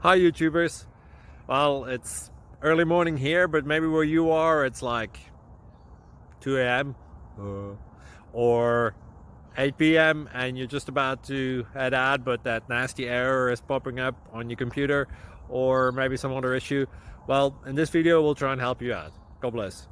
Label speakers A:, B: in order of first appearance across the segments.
A: Hi YouTubers. Well, it's early morning here, but maybe where you are it's like 2 a.m. Or 8 p.m. and you're just about to head out, but that nasty error is popping up on your computer, or maybe some other issue. Well, in this video we'll try and help you out. God bless.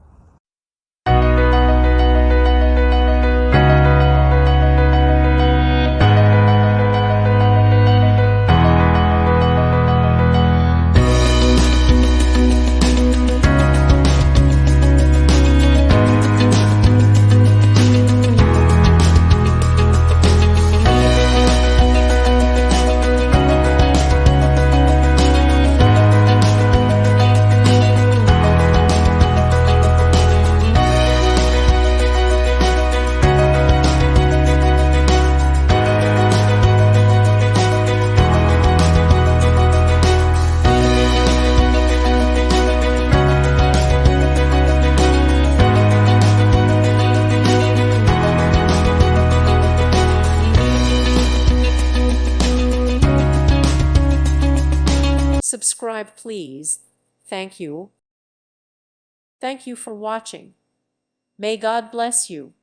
B: Subscribe, please. Thank you. Thank you for watching. May God bless you.